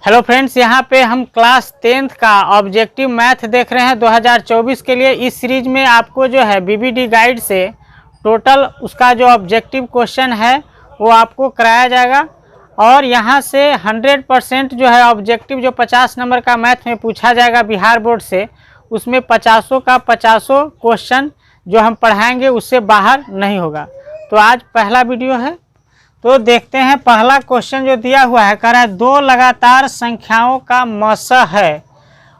Hello friends, यहाँ पे हम क्लास 10th का ऑब्जेक्टिव मैथ देख रहे हैं 2024 के लिए। इस सीरीज में आपको जो है बीबीडी गाइड से टोटल उसका जो ऑब्जेक्टिव क्वेश्चन है वो आपको कराया जाएगा। और यहाँ से 100% जो है ऑब्जेक्टिव जो 50 नंबर का मैथ में पूछा जाएगा बिहार बोर्ड से, उसमें 50 का 50 क्वेश्चन जो हम पढ़ाएंगे उससे बाहर नहीं होगा। तो आज पहला वीडियो है, तो देखते हैं। पहला क्वेश्चन जो दिया हुआ है, कह रहा है दो लगातार संख्याओं का मसा है।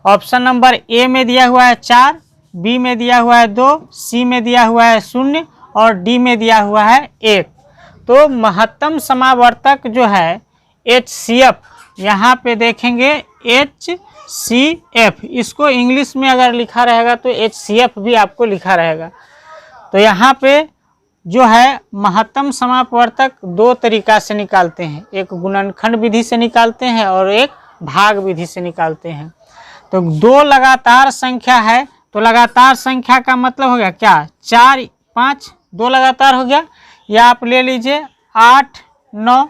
ऑप्शन नंबर ए में दिया हुआ है 4, बी में दिया हुआ है 2, सी में दिया हुआ है 0 और डी में दिया हुआ है 1। तो महत्तम समावर्तक जो है HCF, यहाँ पे देखेंगे HCF, इसको इंग्लिश में अगर लिखा रहेगा तो HCF भी आपको लिखा रहेगा। तो यहाँ पे जो है महत्तम समापवर्तक दो तरीका से निकालते हैं, एक गुणनखंड विधि से निकालते हैं और एक भाग विधि से निकालते हैं। तो दो लगातार संख्या है, तो लगातार संख्या का मतलब हो गया क्या, 4 5 दो लगातार हो गया। या आप ले लीजिए 8 9,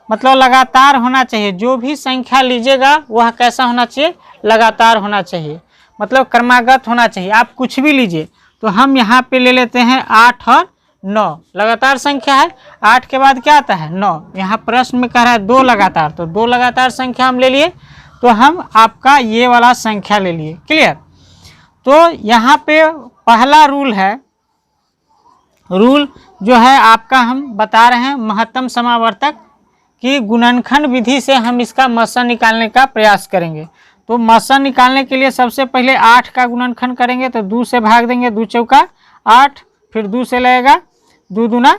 मतलब लगातार होना चाहिए। जो भी संख्या लीजिएगा वह कैसा होना चाहिए, लगातार होना चाहिए, मतलब क्रमागत होना चाहिए। आप कुछ भी लीजिए, तो हम यहाँ पे ले लेते हैं 8 और 9, लगातार संख्या है। 8 के बाद क्या आता है 9। यहाँ प्रश्न में कह रहा है दो लगातार, तो दो लगातार संख्या हम ले लिए, तो हम आपका ये वाला संख्या ले लिए। क्लियर। तो यहाँ पे पहला रूल है, रूल जो है आपका हम बता रहे हैं महत्तम समावर्तक की गुणनखंड विधि से हम इसका मसा निकालने का प्रयास करेंगे। तो मसा निकालने के लिए सबसे पहले 8 का गुणनखंड करेंगे, तो 2 से भाग देंगे, 2 चौका 8, फिर 2 से लगेगा 2 दूना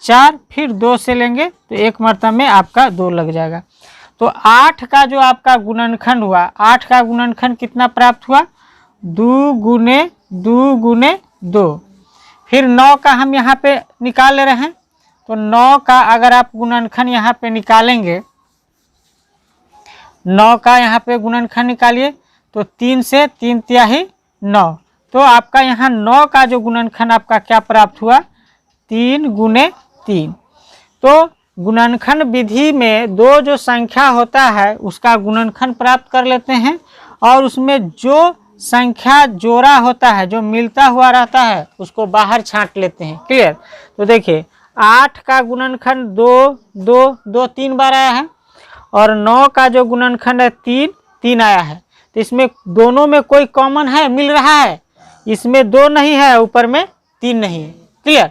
4, फिर 2 से लेंगे तो एक मर्तबा में आपका 2 लग जाएगा। तो 8 का जो आपका गुणनखंड हुआ, 8 का गुणनखंड कितना प्राप्त हुआ, 2 गुने 2 गुने 2। फिर 9 का हम यहाँ पे निकाल ले रहे हैं, तो 9 का अगर आप गुणनखंड यहाँ पे निकालेंगे, 9 का यहाँ पे गुणनखंड निकालिए, तो 3 से 3 तिहाई 9। तो आपका यहाँ 9 का जो गुणनखंड आपका क्या प्राप्त हुआ, 3 गुने 3। तो गुणनखंड विधि में दो जो संख्या होता है उसका गुणनखंड प्राप्त कर लेते हैं, और उसमें जो संख्या जोड़ा होता है, जो मिलता हुआ रहता है, उसको बाहर छांट लेते हैं। क्लियर। तो देखिए 8 का गुणनखंड 2 2 2 3 बार आया है, और 9 का जो गुणनखंड है 3 3 आया है। तो इसमें दोनों में कोई कॉमन है, मिल रहा है, इसमें 2 नहीं है, ऊपर में 3 नहीं है। क्लियर।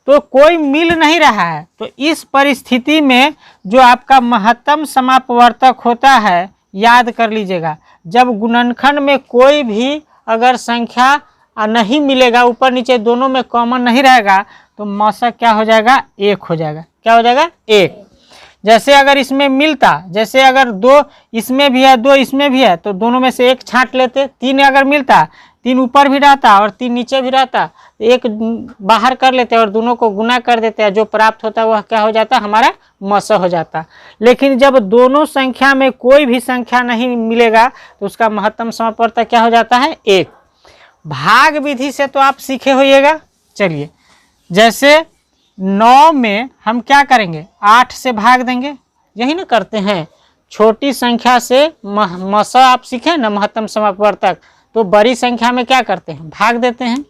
तो कोई मिल नहीं रहा है। तो इस परिस्थिति में जो आपका महत्तम समापवर्तक होता है, याद कर लीजिएगा, जब गुणनखंड में कोई भी अगर संख्या नहीं मिलेगा, ऊपर नीचे दोनों में कॉमन नहीं रहेगा, तो मसा क्या हो जाएगा, 1 हो जाएगा। क्या हो जाएगा, 1। जैसे अगर इसमें मिलता, जैसे अगर 2 इसमें भी है 2 इसमें भी है, तो दोनों में से 1 छांट लेते। 3 अगर मिलता, 3 ऊपर भी रहता और 3 नीचे भी रहता, 1 बाहर कर लेते और दोनों को गुना कर देते हैं, जो प्राप्त होता है वह क्या हो जाता, हमारा मसा हो जाता। लेकिन जब दोनों संख्या में कोई भी संख्या नहीं मिलेगा, तो उसका महत्तम समापवर्तक क्या हो जाता है, 1। भाग विधि से तो आप सीखे होइएगा। चलिए, जैसे 9 में हम क्या करेंगे, 8 से भाग देंगे, यही ना करते हैं। छोटी संख्या से मसा आप सीखे ना, महत्तम समापवर्तक, तो बड़ी संख्या में क्या करते हैं, भाग देते हैं।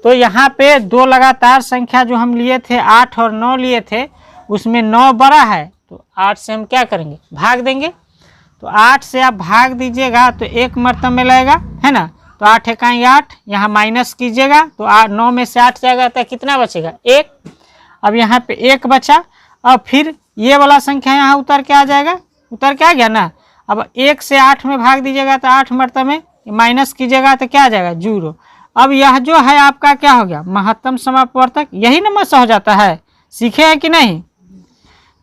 तो यहाँ पे दो लगातार संख्या जो हम लिए थे 8 और 9 लिए थे, उसमें 9 बड़ा है, तो 8 से हम क्या करेंगे, भाग देंगे। तो 8 से आप भाग दीजिएगा तो एक मर्तबा में लगेगा, है ना। तो 8 एकाई 8, यहाँ माइनस कीजिएगा तो 9 में से 8 जाएगा तो कितना बचेगा, 1। अब यहाँ पे 1 बचा। अब फिर ये वाला संख्या यहाँ उतर के आ जाएगा, उतर के आ गया ना। अब 1 से 8 में भाग दीजिएगा तो 8 मर्तबा में माइनस कीजिएगा तो क्या आ जाएगा, 0। अब यह जो है आपका क्या हो गया, महत्तम समापवर्तक। यही ना मसा हो जाता है, सीखे हैं कि नहीं।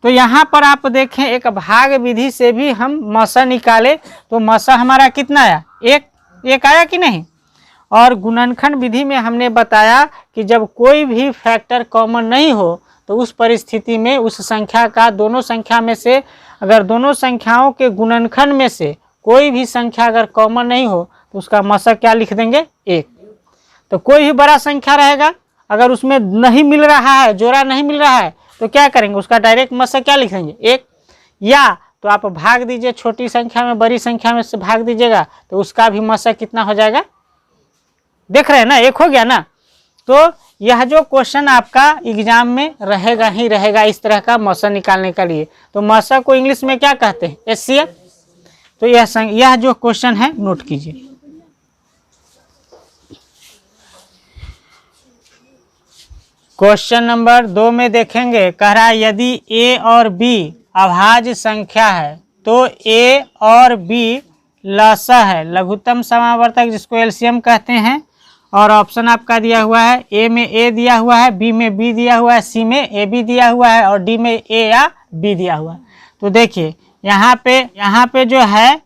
तो यहाँ पर आप देखें, एक भाग विधि से भी हम मसा निकाले, तो मसा हमारा कितना आया, 1 आया कि नहीं। और गुणनखंड विधि में हमने बताया कि जब कोई भी फैक्टर कॉमन नहीं हो, तो उस परिस्थिति में उस संख्या का, दोनों संख्या में से अगर दोनों संख्याओं के गुणनखंड में से कोई भी संख्या अगर कॉमन नहीं हो, तो उसका मसा क्या लिख देंगे, 1। तो कोई भी बड़ा संख्या रहेगा, अगर उसमें नहीं मिल रहा है, जोड़ा नहीं मिल रहा है, तो क्या करेंगे, उसका डायरेक्ट मसा क्या लिखेंगे, 1। या तो आप भाग दीजिए, छोटी संख्या में बड़ी संख्या में से भाग दीजिएगा तो उसका भी मशक कितना हो जाएगा, देख रहे हैं ना, एक हो गया ना। तो यह जो क्वेश्चन आपका एग्जाम में रहेगा ही रहेगा इस तरह का मशक निकालने के लिए। तो मशक को इंग्लिश में क्या कहते हैं, HCF। तो यह जो क्वेश्चन है नोट कीजिए। क्वेश्चन नंबर 2 में देखेंगे, कह रहा है यदि A और B अभाज्य संख्या है तो A और B लसा है, लघुत्तम समावर्तक जिसको LCM कहते हैं। और ऑप्शन आपका दिया हुआ है, A में A दिया हुआ है, B में B दिया हुआ है, C में AB दिया हुआ है और D में A या B दिया हुआ है। तो देखिए यहाँ पे जो है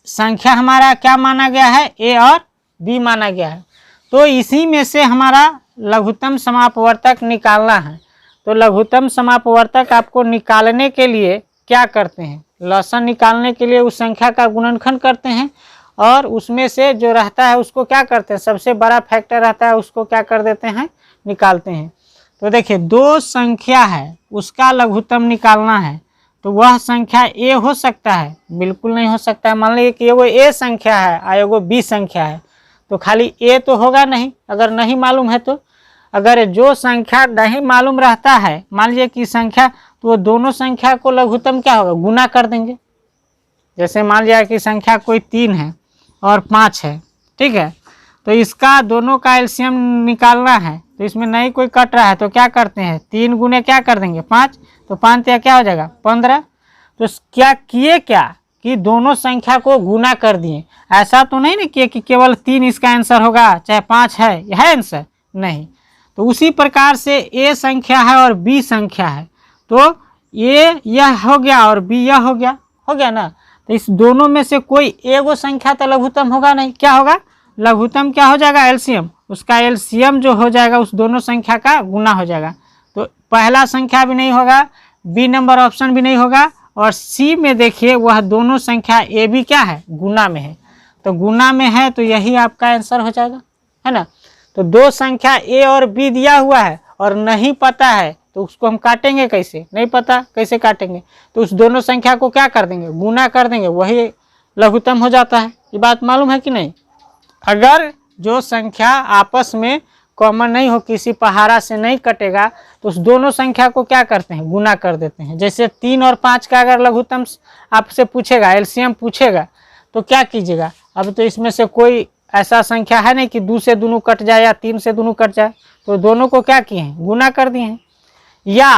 संख्या हमारा क्या माना गया है, A और B माना गया है। तो इसी में से हमारा लघुत्तम समापवर्तक निकालना है। तो लघुत्तम समापवर्तक आपको निकालने के लिए क्या करते हैं, लसन निकालने के लिए उस संख्या का गुणनखंड करते हैं और उसमें से जो रहता है उसको क्या करते हैं, सबसे बड़ा फैक्टर रहता है उसको क्या कर देते हैं, निकालते हैं। तो देखिए 2 संख्या है उसका लघुत्तम निकालना है, तो वह संख्या A हो सकता है, बिल्कुल नहीं हो सकता है। मान लीजिए कि एगो A संख्या है और एगो B संख्या है, तो खाली A तो होगा नहीं, अगर नहीं मालूम है तो। अगर जो संख्या नहीं मालूम रहता है, मान लीजिए कि संख्या, तो वो दोनों संख्या को लघुत्तम क्या होगा, गुना कर देंगे। जैसे मान लिया कि संख्या कोई 3 है और 5 है, ठीक है, तो इसका दोनों का एलसीएम निकालना है। तो इसमें नहीं कोई कट रहा है तो क्या करते हैं, 3 गुने क्या कर देंगे 5, तो 5 या क्या हो जाएगा 15। तो क्या किए क्या कि दोनों संख्या को गुना कर दिए। ऐसा तो नहीं ना किए कि केवल 3 इसका आंसर होगा चाहे 5 है, यह आंसर नहीं। तो उसी प्रकार से A संख्या है और B संख्या है, तो A यह हो गया और B यह हो गया ना। तो इस दोनों में से कोई एगो संख्या तो लघुत्तम होगा नहीं, क्या होगा, लघुत्तम क्या हो जाएगा, एलसीएम। उसका एलसीएम जो हो जाएगा उस दोनों संख्या का गुना हो जाएगा। तो पहला संख्या भी नहीं होगा, B नंबर ऑप्शन भी नहीं होगा, और C में देखिए वह दोनों संख्या A B क्या है, गुना में है। तो गुना में है तो यही आपका आंसर हो जाएगा, है ना। तो 2 संख्या A और B दिया हुआ है और नहीं पता है तो उसको हम काटेंगे कैसे, नहीं पता कैसे काटेंगे, तो उस दोनों संख्या को क्या कर देंगे, गुना कर देंगे, वही लघुत्तम हो जाता है। ये बात मालूम है कि नहीं। अगर जो संख्या आपस में कॉमन नहीं हो, किसी पहाड़ा से नहीं कटेगा, तो उस दोनों संख्या को क्या करते हैं, गुना कर देते हैं। जैसे 3 और 5 का अगर लघुत्तम आपसे पूछेगा, एलसीएम पूछेगा, तो क्या कीजिएगा। अब तो इसमें से कोई ऐसा संख्या है नहीं कि 2 से दोनों कट जाए या 3 से दोनों कट जाए, तो दोनों को क्या किए हैं, गुना कर दिए हैं। या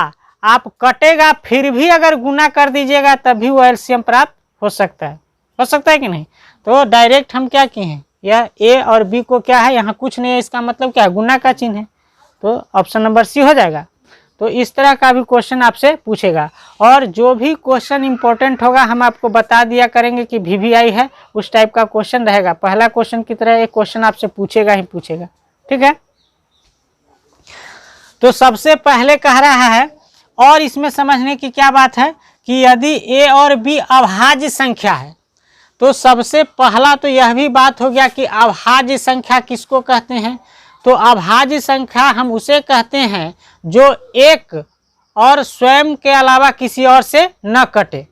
आप कटेगा फिर भी अगर गुना कर दीजिएगा तब भी वो एलसीएम प्राप्त हो सकता है कि नहीं। तो डायरेक्ट हम क्या किए हैं, यह A और B को क्या है, यहाँ कुछ नहीं है, इसका मतलब क्या है, गुना का चिन्ह है, तो ऑप्शन नंबर C हो जाएगा। तो इस तरह का भी क्वेश्चन आपसे पूछेगा, और जो भी क्वेश्चन इंपॉर्टेंट होगा हम आपको बता दिया करेंगे कि VVI है, उस टाइप का क्वेश्चन रहेगा। पहला क्वेश्चन की तरह एक क्वेश्चन आपसे पूछेगा ही पूछेगा, ठीक है। तो सबसे पहले कह रहा है, और इसमें समझने की क्या बात है कि यदि A और B अभाज्य संख्या है, तो सबसे पहला तो यह भी बात हो गया कि अभाज्य संख्या किसको कहते हैं। तो अभाज्य संख्या हम उसे कहते हैं जो एक और स्वयं के अलावा किसी और से न कटे।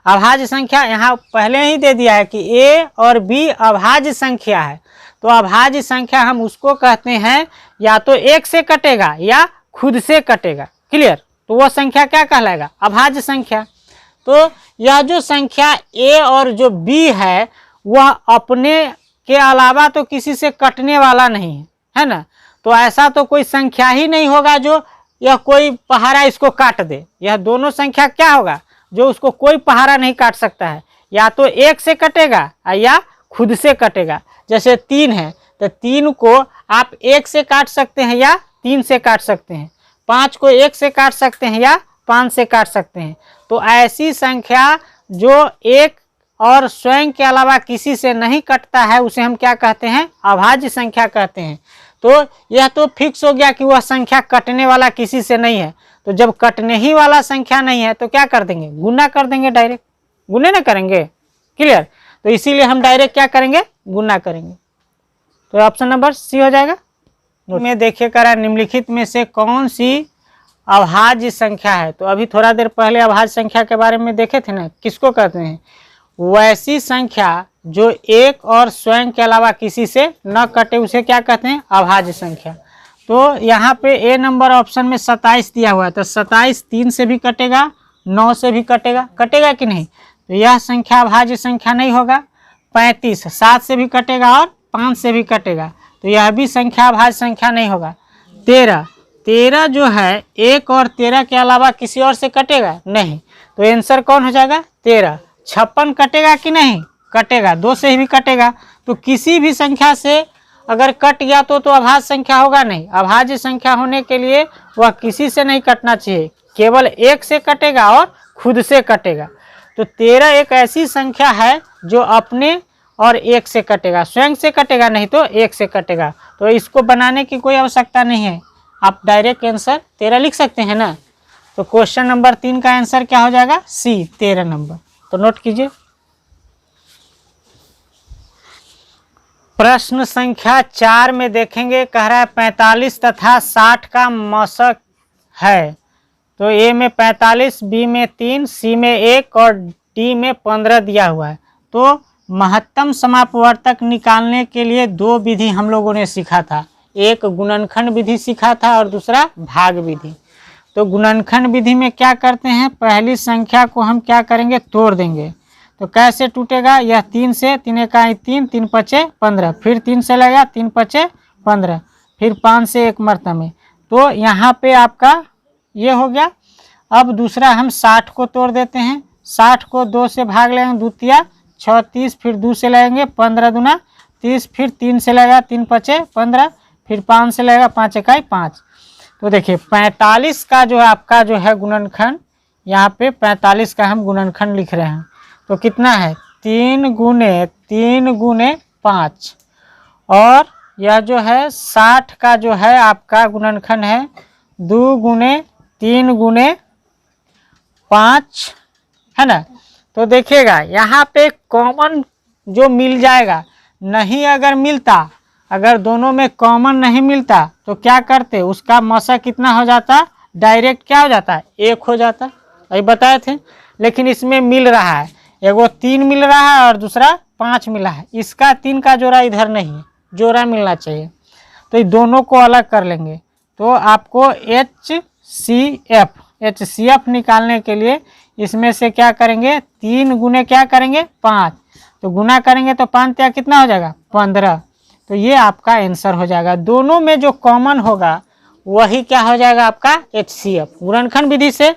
अभाज्य संख्या यहाँ पहले ही दे दिया है कि A और B अभाज्य संख्या है, तो अभाज्य संख्या हम उसको कहते हैं या तो एक से कटेगा या खुद से कटेगा, क्लियर। तो वह संख्या क्या कहलाएगा, अभाज्य संख्या। तो यह जो संख्या A और जो B है वह अपने के अलावा तो किसी से कटने वाला नहीं है ना। तो ऐसा तो कोई संख्या ही नहीं होगा जो यह कोई पहाड़ा इसको काट दे। यह दोनों संख्या क्या होगा, जो उसको कोई पहाड़ा नहीं काट सकता है, या तो एक से कटेगा या खुद से कटेगा। जैसे 3 है तो 3 को आप 1 से काट सकते हैं या 3 से काट सकते हैं, 5 को 1 से काट सकते हैं या 5 से काट सकते हैं। तो ऐसी संख्या जो एक और स्वयं के अलावा किसी से नहीं कटता है उसे हम क्या कहते हैं, अभाज्य संख्या कहते हैं। तो यह तो फिक्स हो गया कि वह संख्या कटने वाला किसी से नहीं है। तो जब कटने ही वाला संख्या नहीं है तो क्या कर देंगे, गुना कर देंगे, डायरेक्ट गुने ना करेंगे, क्लियर। तो इसीलिए हम डायरेक्ट क्या करेंगे, गुना करेंगे। तो ऑप्शन नंबर C हो जाएगा। में देखिए करा निम्नलिखित में से कौन सी अभाज्य संख्या है। तो अभी थोड़ा देर पहले अभाज्य संख्या के बारे में देखे थे ना, किसको कहते हैं? वैसी संख्या जो एक और स्वयं के अलावा किसी से न कटे उसे क्या कहते हैं? अभाज्य संख्या। तो यहाँ पे ए नंबर ऑप्शन में 27 दिया हुआ है, तो 27 3 से भी कटेगा, 9 से भी कटेगा, कटेगा कि नहीं? तो यह संख्या अभाज्य संख्या नहीं होगा। 35 7 से भी कटेगा और 5 से भी कटेगा, तो यह भी संख्या अभाज्य संख्या नहीं होगा। 13 जो है 1 और 13 के अलावा किसी और से कटेगा नहीं, तो आंसर कौन हो जाएगा? 13। 56 कटेगा कि नहीं? कटेगा, 2 से भी कटेगा। तो किसी भी संख्या से अगर कट गया तो अभाज्य संख्या होगा नहीं। अभाज्य संख्या होने के लिए वह किसी से नहीं कटना चाहिए, केवल एक से कटेगा और खुद से कटेगा। तो 13 एक ऐसी संख्या है जो अपने और एक से कटेगा, स्वयं से कटेगा नहीं तो एक से कटेगा। तो इसको बनाने की कोई आवश्यकता नहीं है, आप डायरेक्ट आंसर 13 लिख सकते हैं ना। तो क्वेश्चन नंबर 3 का आंसर क्या हो जाएगा? सी, 13 नंबर। तो नोट कीजिए। प्रश्न संख्या 4 में देखेंगे, कह रहा है 45 तथा 60 का मशक है। तो ए में 45, बी में 3, सी में 1 और डी में 15 दिया हुआ है। तो महत्तम समापवर्तक निकालने के लिए 2 विधि हम लोगों ने सीखा था, एक गुणनखंड विधि सीखा था और दूसरा भाग विधि। तो गुणनखंड विधि में क्या करते हैं, पहली संख्या को हम क्या करेंगे? तोड़ देंगे। तो कैसे टूटेगा? यह 3 से, 3 एकाई 3, 3 पचे 15, फिर 3 से लगेगा, 3 पचे 15, फिर 5 से 1 मरतबे। तो यहाँ पे आपका ये हो गया। अब दूसरा हम 60 को तोड़ देते हैं। 60 को 2 से भाग लेंगे, 2 तिया 6 30, फिर 2 से लगेंगे 15 दूना 30, फिर 3 से लगेगा 3 पचे 15, फिर 5 से लगेगा 5 इकाई 5। तो देखिए 45 का जो आपका जो है गुणनखंड, यहाँ पे 45 का हम गुणनखंड लिख रहे हैं। तो कितना है? 3 गुने 3 गुने 5। और यह जो है 60 का जो है आपका गुणनखंड है 2 गुने 3 गुने 5, है ना। तो देखिएगा यहाँ पे कॉमन जो मिल जाएगा, नहीं अगर मिलता, अगर दोनों में कॉमन नहीं मिलता तो क्या करते? उसका मशक कितना हो जाता? डायरेक्ट क्या हो जाता है? 1 हो जाता। अभी बताए थे। लेकिन इसमें मिल रहा है, एगो 3 मिल रहा है और दूसरा 5 मिला है। इसका 3 का जोड़ा इधर नहीं है, जोड़ा मिलना चाहिए। तो ये दोनों को अलग कर लेंगे। तो आपको HCF निकालने के लिए इसमें से क्या करेंगे? 3 गुने क्या करेंगे? 5। तो गुना करेंगे तो 5 त्या कितना हो जाएगा? 15। तो ये आपका आंसर हो जाएगा। दोनों में जो कॉमन होगा वही क्या हो जाएगा? आपका HCF। गुणनखंड विधि से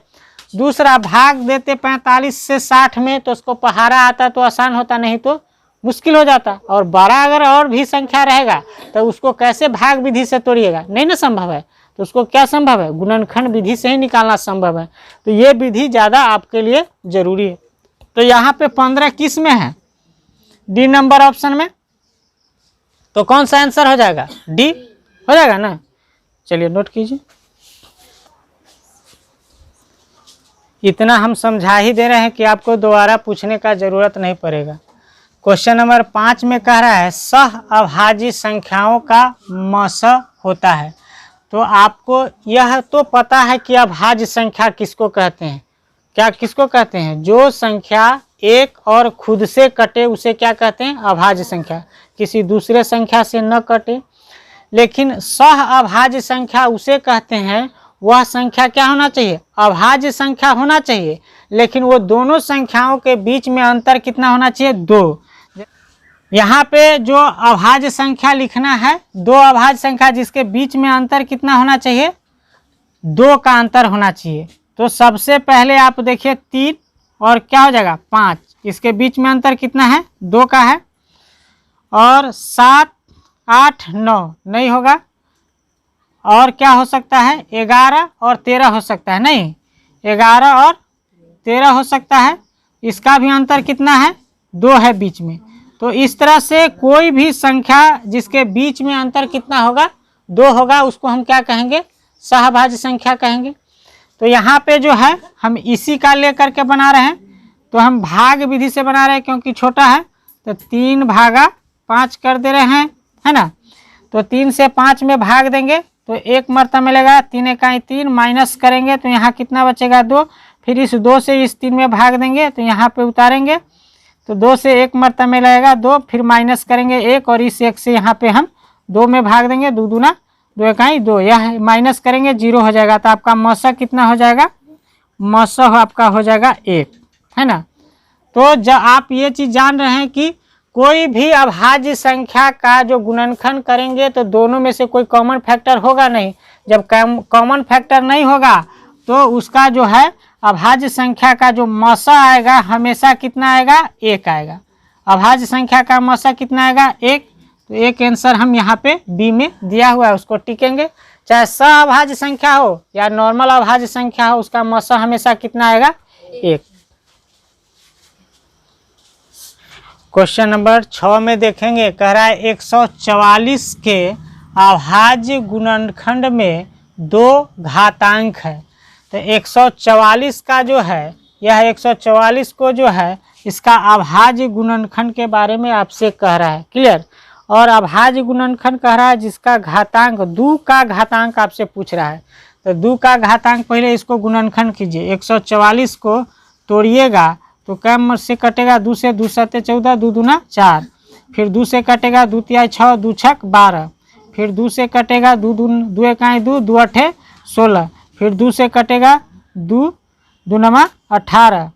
दूसरा भाग देते 45 से 60 में, तो उसको पहाड़ा आता तो आसान होता, नहीं तो मुश्किल हो जाता। और बड़ा अगर और भी संख्या रहेगा तो उसको कैसे भाग विधि से तोड़िएगा? नहीं ना संभव है। तो उसको क्या संभव है? गुणनखंड विधि से ही निकालना संभव है। तो ये विधि ज़्यादा आपके लिए जरूरी है। तो यहाँ पे 15 किस में है? डी नंबर ऑप्शन में। तो कौन सा आंसर हो जाएगा? डी हो जाएगा ना। चलिए नोट कीजिए। इतना हम समझा ही दे रहे हैं कि आपको दोबारा पूछने का जरूरत नहीं पड़ेगा। क्वेश्चन नंबर 5 में कह रहा है सह अभाज्य संख्याओं का मश होता है। तो आपको यह तो पता है कि अभाज्य संख्या किसको कहते हैं। क्या किसको कहते हैं? जो संख्या एक और खुद से कटे उसे क्या कहते हैं? अभाज्य संख्या। किसी दूसरे संख्या से न कटे। लेकिन सह अभाज्य संख्या उसे कहते हैं, वह संख्या क्या होना चाहिए? अभाज्य संख्या होना चाहिए, लेकिन वो दोनों संख्याओं के बीच में अंतर कितना होना चाहिए? 2। यहाँ पे जो अभाज्य संख्या लिखना है, 2 अभाज्य संख्या जिसके बीच में अंतर कितना होना चाहिए? 2 का अंतर होना चाहिए। तो सबसे पहले आप देखिए 3 और क्या हो जाएगा? 5, इसके बीच में अंतर कितना है? 2 का है। और 7 8 9 नहीं होगा। और क्या हो सकता है? 11 और 13 हो सकता है। नहीं, 11 और 13 हो सकता है। इसका भी अंतर कितना है? 2 है बीच में। तो इस तरह से कोई भी संख्या जिसके बीच में अंतर कितना होगा? 2 होगा, उसको हम क्या कहेंगे? सहभाज्य संख्या कहेंगे। तो यहाँ पे जो है हम इसी का लेकर के बना रहे हैं। तो हम भाग विधि से बना रहे हैं क्योंकि छोटा है। तो 3 भागा 5 कर दे रहे हैं, है ना। तो 3 से 5 में भाग देंगे तो 1 मरतबा मिलेगा, 3 इकाई 3, माइनस करेंगे तो यहाँ कितना बचेगा 2, फिर इस 2 से इस 3 में भाग देंगे तो यहाँ पे उतारेंगे तो 2 से 1 मरतबा मिलेगा 2, फिर माइनस करेंगे 1 और इस 1 से यहाँ पे हम 2 में भाग देंगे, 2 दूना 2 इकाई 2, यह माइनस करेंगे 0 हो जाएगा। तो आपका मौसा कितना हो जाएगा, मौसा आपका हो जाएगा 1, है ना। तो जब आप ये चीज़ जान रहे हैं कि कोई भी अभाज्य संख्या का जो गुणनखंड करेंगे तो दोनों में से कोई कॉमन फैक्टर होगा नहीं। जब कॉमन फैक्टर नहीं होगा तो उसका जो है अभाज्य संख्या का जो मौसा आएगा हमेशा कितना आएगा, 1 आएगा। अभाज्य संख्या का मौसा कितना आएगा, 1। तो एक आंसर हम यहाँ पे बी में दिया हुआ है, उसको टिकेंगे। चाहे सअभाज्य संख्या हो या नॉर्मल अभाज्य संख्या हो, उसका मौसा हमेशा कितना आएगा, 1। क्वेश्चन नंबर 6 में देखेंगे, कह रहा है 144 के अभाज्य गुणनखंड में 2 घातांक है। तो 144 का जो है, यह 144 को जो है इसका अभाज्य गुणनखंड के बारे में आपसे कह रहा है, क्लियर। और अभाज्य गुणनखंड कह रहा है जिसका घातांक 2 का घातांक आपसे पूछ रहा है। तो 2 का घातांक, पहले इसको गुणनखंड कीजिए। 144 को तोड़िएगा तो कम से कटेगा, 2 से 2 सत्ते 14, 2 दूना 4, फिर 2 से कटेगा 2 तिहाई 6, 2 छक 12, फिर 2 से कटेगा 2 इकाई 2, 2 अठे 16, फिर 2 से कटेगा 2 दूनमा 18,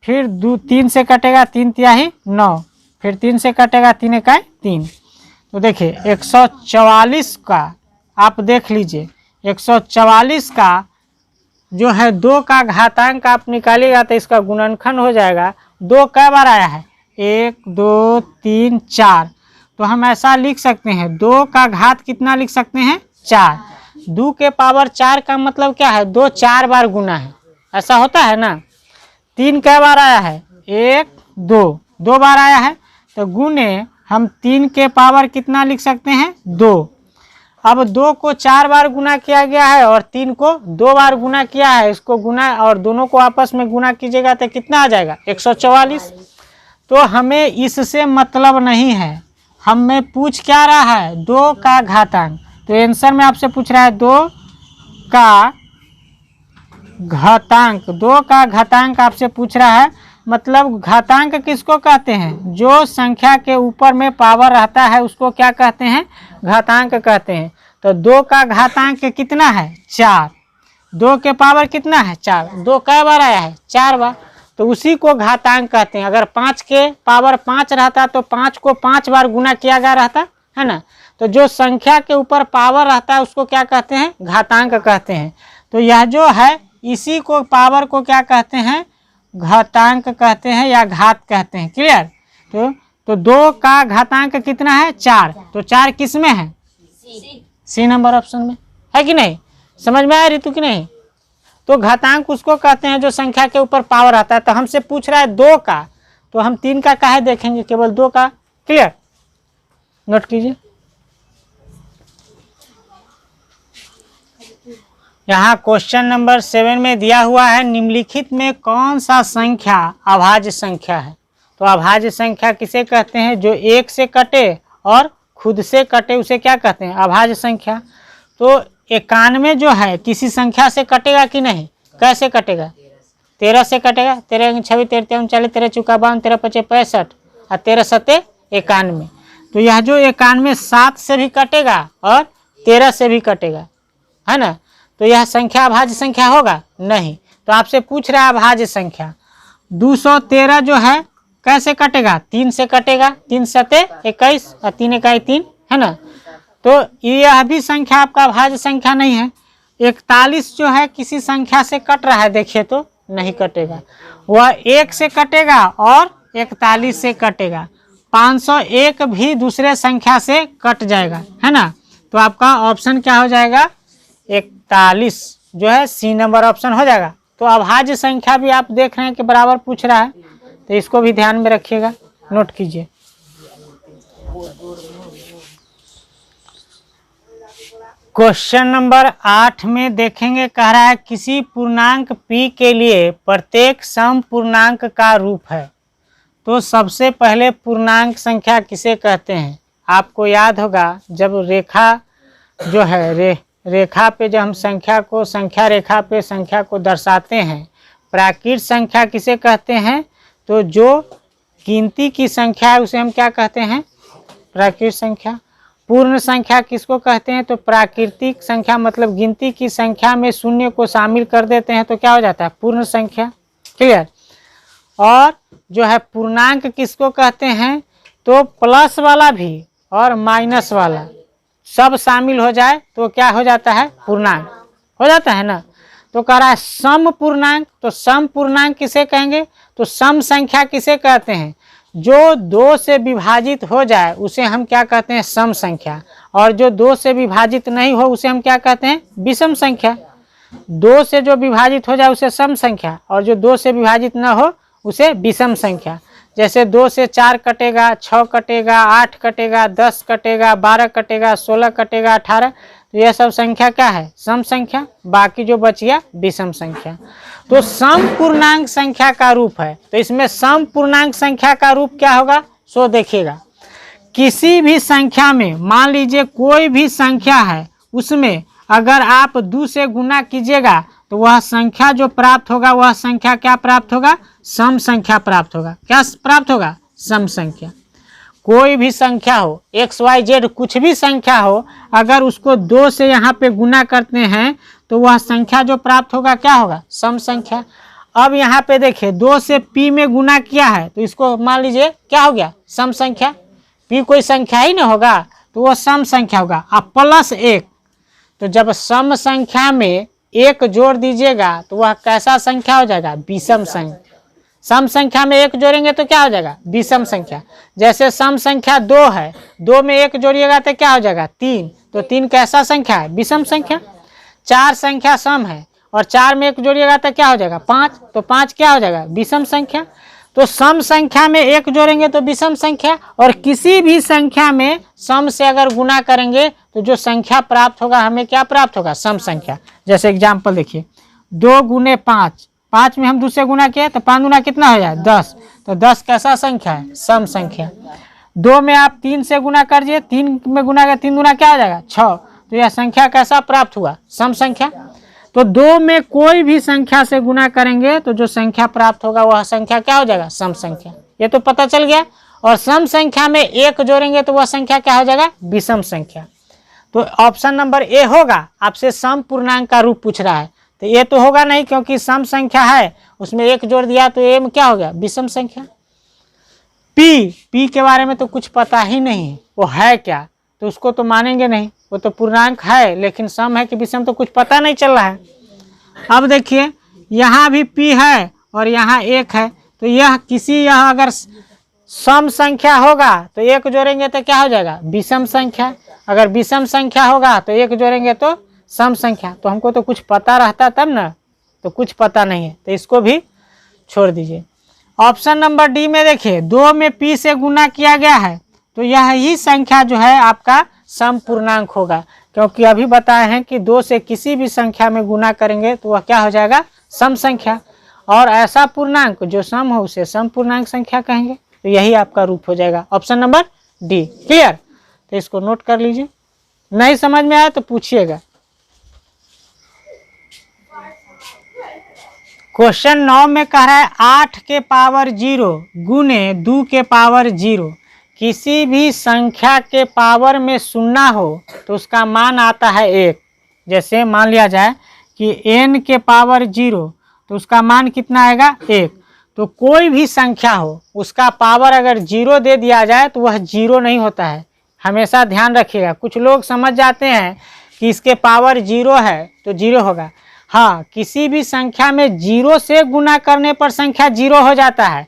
फिर 3 से कटेगा 3 तिहाई 9, फिर 3 से कटेगा 3 इकाई 3। तो देखिए 144 का आप देख लीजिए, 144 का जो है 2 का घातांक आप निकालिएगा तो इसका गुणनखंड हो जाएगा। 2 कै बार आया है, 1 2 3 4। तो हम ऐसा लिख सकते हैं, 2 का घात कितना लिख सकते हैं, 4। 2 के पावर 4 का मतलब क्या है, 2 4 बार गुना है, ऐसा होता है ना। 3 कै बार आया है, 1 2, 2 बार आया है। तो गुने हम 3 के पावर कितना लिख सकते हैं, 2। अब 2 को 4 बार गुना किया गया है और 3 को 2 बार गुना किया है, इसको गुना और दोनों को आपस में गुना कीजिएगा तो कितना आ जाएगा, 144। तो हमें इससे मतलब नहीं है, हमें पूछ क्या रहा है, 2 का घातांक। तो आंसर में आपसे पूछ रहा है 2 का घातांक, 2 का घातांक आपसे पूछ रहा है। मतलब घातांक किसको कहते हैं, जो संख्या के ऊपर में पावर रहता है उसको क्या कहते हैं, घातांक कहते हैं। तो 2 का घातांक कितना है, 4। 2 के पावर कितना है, 4। 2 कै बार आया है, 4 बार, तो उसी को घातांक कहते हैं। अगर 5 के पावर 5 रहता तो 5 को 5 बार गुना किया गया रहता है ना। तो जो संख्या के ऊपर पावर रहता है उसको क्या कहते हैं, घातांक कहते हैं। तो यह जो है इसी को पावर को क्या कहते हैं, घातांक कहते हैं या घात कहते हैं, क्लियर। तो 2 का घातांक कितना है, 4। तो 4 किस में है, सी नंबर ऑप्शन में है कि नहीं, समझ में आया ऋतु कि नहीं। तो घातांक उसको कहते हैं जो संख्या के ऊपर पावर आता है। तो हमसे पूछ रहा है 2 का, तो हम 3 का काहे देखेंगे, केवल 2 का, क्लियर। नोट कीजिए, यहाँ क्वेश्चन नंबर 7 में दिया हुआ है, निम्नलिखित में कौन सा संख्या अभाज्य संख्या है। तो अभाज्य संख्या किसे कहते हैं, जो 1 से कटे और खुद से कटे उसे क्या कहते हैं, अभाज्य संख्या। तो 91 जो है किसी संख्या से कटेगा कि नहीं, कैसे कटेगा, 13 से कटेगा। 13 26 13 39 13 चौका 52 13 25 65 और 13 सत्ते 91। तो यह जो 91 7 से भी कटेगा और 13 से भी कटेगा, है ना। तो यह संख्या अभाज्य संख्या होगा नहीं। तो आपसे पूछ रहा है अभाज्य संख्या। 213 जो है कैसे कटेगा, 3 से कटेगा, 3 सत्ते 21 और 3 इकाई 3, है ना। तो यह भी संख्या आपका अभाज्य संख्या नहीं है। 41 जो है किसी संख्या से कट रहा है, देखिए तो नहीं कटेगा, वह 1 से कटेगा और 41 से कटेगा। 501 भी दूसरे संख्या से कट जाएगा, है ना। तो आपका ऑप्शन क्या हो जाएगा, 41 जो है सी नंबर ऑप्शन हो जाएगा। तो अभाज्य संख्या भी आप देख रहे हैं कि बराबर पूछ रहा है, तो इसको भी ध्यान में रखिएगा, नोट कीजिए। क्वेश्चन नंबर 8 में देखेंगे, कह रहा है किसी पूर्णांक p के लिए प्रत्येक सम पूर्णांक का रूप है। तो सबसे पहले पूर्णांक संख्या किसे कहते हैं, आपको याद होगा जब रेखा जो है रेखा पे जब हम संख्या को संख्या रेखा पे संख्या को दर्शाते हैं, प्राकृत संख्या किसे कहते हैं? तो जो गिनती की संख्या है उसे हम क्या कहते हैं? प्राकृत संख्या। पूर्ण संख्या किसको कहते हैं? तो प्राकृतिक संख्या मतलब गिनती की संख्या में शून्य को शामिल कर देते हैं तो क्या हो जाता है? पूर्ण संख्या। क्लियर। और जो है पूर्णांक किसको कहते हैं? तो प्लस वाला भी और माइनस वाला सब शामिल हो जाए तो क्या हो जाता है? पूर्णांक हो जाता है ना। तो कह रहा है सम पूर्णांक, तो सम पूर्णांक किसे कहेंगे? तो सम संख्या किसे कहते हैं? जो 2 से विभाजित हो जाए उसे हम क्या कहते हैं? सम संख्या। और जो 2 से विभाजित नहीं हो उसे हम क्या कहते हैं? विषम संख्या। 2 से जो विभाजित हो जाए उसे सम संख्या, और जो 2 से विभाजित न हो उसे विषम संख्या। जैसे 2 से 4 कटेगा, 6 कटेगा, 8 कटेगा, 10 कटेगा, 12 कटेगा, 16 कटेगा, 18, तो यह सब संख्या क्या है? सम संख्या। बाकी जो बचिया विषम संख्या। तो सम पूर्णांक संख्या का रूप है। तो इसमें सम पूर्णांक संख्या का रूप क्या होगा? सो देखिएगा, किसी भी संख्या में मान लीजिए कोई भी संख्या है, उसमें अगर आप 2 से गुना कीजिएगा तो वह संख्या जो प्राप्त होगा वह संख्या क्या प्राप्त होगा? सम संख्या प्राप्त होगा। क्या प्राप्त होगा? सम संख्या। कोई भी संख्या हो, एक्स वाई जेड कुछ भी संख्या हो, अगर उसको 2 से यहाँ पे गुना करते हैं तो वह संख्या जो प्राप्त होगा क्या होगा? सम संख्या। अब यहाँ पे देखिए 2 से पी में गुना किया है तो इसको मान लीजिए क्या हो गया? सम संख्या। पी कोई संख्या ही ना होगा तो वह सम संख्या होगा। अब प्लस 1, तो जब सम संख्या में 1 जोड़ दीजिएगा तो वह कैसा संख्या हो जाएगा? विषम संख्या। सम संख्या में 1 जोड़ेंगे तो क्या हो जाएगा? विषम संख्या। जैसे सम संख्या 2 है, 2 में 1 जोड़िएगा तो क्या हो जाएगा? 3, तो 3 कैसा संख्या है? विषम संख्या। 4 संख्या सम है और 4 में 1 जोड़िएगा तो क्या हो जाएगा? 5, तो 5 क्या हो जाएगा? विषम संख्या। तो सम संख्या में 1 जोड़ेंगे तो विषम संख्या, और किसी भी संख्या में सम से अगर गुना करेंगे तो जो संख्या प्राप्त होगा हमें क्या प्राप्त होगा? सम संख्या। जैसे एग्जाम्पल देखिए, 2 गुने 5, 5 में हम 2 से गुना किए तो 5 गुना कितना हो जाए? 10, तो 10 कैसा संख्या है? सम संख्या। 2 में आप 3 से गुना करिए, 3 में गुना कर 3 गुना क्या हो जाएगा? 6, तो यह संख्या कैसा प्राप्त हुआ? सम संख्या। तो 2 में कोई भी संख्या से गुना करेंगे तो जो संख्या प्राप्त होगा वह संख्या क्या हो जाएगा? सम संख्या। ये तो पता चल गया। और सम संख्या में 1 जोड़ेंगे तो वह संख्या क्या हो जाएगा? विषम संख्या। तो ऑप्शन नंबर ए होगा। आपसे सम पूर्णांक का रूप पूछ रहा है तो ये तो होगा नहीं, क्योंकि सम संख्या है उसमें 1 जोड़ दिया तो ए में क्या हो गया? विषम संख्या। पी के बारे में तो कुछ पता ही नहीं, वो है क्या, तो उसको तो मानेंगे नहीं। वो तो पूर्णांक है लेकिन सम है कि विषम तो कुछ पता नहीं चल रहा है। अब देखिए यहाँ भी पी है और यहाँ 1 है, तो यह अगर सम संख्या होगा तो 1 जोड़ेंगे तो क्या हो जाएगा? विषम संख्या। अगर विषम संख्या होगा तो 1 जोड़ेंगे तो सम संख्या। तो हमको तो कुछ पता रहता तब ना, तो कुछ पता नहीं है तो इसको भी छोड़ दीजिए। ऑप्शन नंबर डी में देखिए 2 में पी से गुना किया गया है तो यह ही संख्या जो है आपका सम पूर्णांक होगा, क्योंकि अभी बताए हैं कि 2 से किसी भी संख्या में गुना करेंगे तो वह क्या हो जाएगा? सम संख्या। और ऐसा पूर्णांक जो सम हो उसे सम पूर्णांक संख्या कहेंगे। तो यही आपका रूप हो जाएगा ऑप्शन नंबर डी। क्लियर? तो इसको नोट कर लीजिए। नहीं समझ में आया तो पूछिएगा। क्वेश्चन 9 में कह रहा है 8 के पावर 0 गुने 2 के पावर 0। किसी भी संख्या के पावर में 0 हो तो उसका मान आता है 1। जैसे मान लिया जाए कि n के पावर 0 तो उसका मान कितना आएगा? 1। तो कोई भी संख्या हो उसका पावर अगर 0 दे दिया जाए तो वह 0 नहीं होता है। हमेशा ध्यान रखिएगा। कुछ लोग समझ जाते हैं कि इसके पावर 0 है तो 0 होगा। हाँ, किसी भी संख्या में 0 से गुना करने पर संख्या 0 हो जाता है।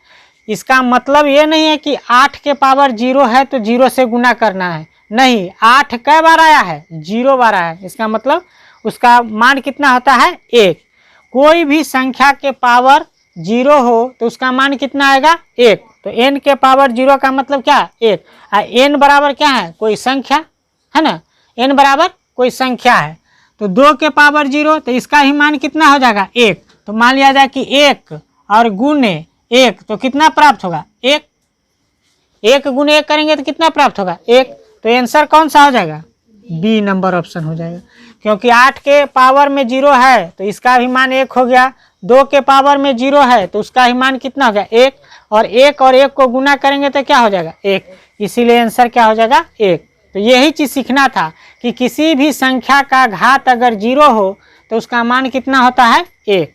इसका मतलब ये नहीं है कि 8 के पावर 0 है तो 0 से गुना करना है। नहीं, 8 कै बार आया है? 0 बार आया है। इसका मतलब उसका मान कितना होता है? 1। कोई भी संख्या के पावर 0 हो तो उसका मान कितना आएगा? 1। तो n के पावर 0 का मतलब क्या? 1। n बराबर क्या है? कोई संख्या है ना। n बराबर कोई संख्या है। तो 2 के पावर 0 तो इसका ही मान कितना हो जाएगा? 1। तो मान लिया जाए कि 1 और गुने 1 तो कितना प्राप्त होगा? 1। 1 गुने 1 करेंगे तो कितना प्राप्त होगा? 1। तो आंसर कौन सा हो जाएगा? बी नंबर ऑप्शन हो जाएगा। क्योंकि 8 के पावर में 0 है तो इसका भी मान 1 हो गया। 2 के पावर में 0 है तो उसका ही मान कितना हो गया 1, और 1 को गुना करेंगे तो क्या हो जाएगा 1, इसीलिए आंसर क्या हो जाएगा 1। तो यही चीज़ सीखना था कि किसी भी संख्या का घात अगर 0 हो तो उसका मान कितना होता है 1।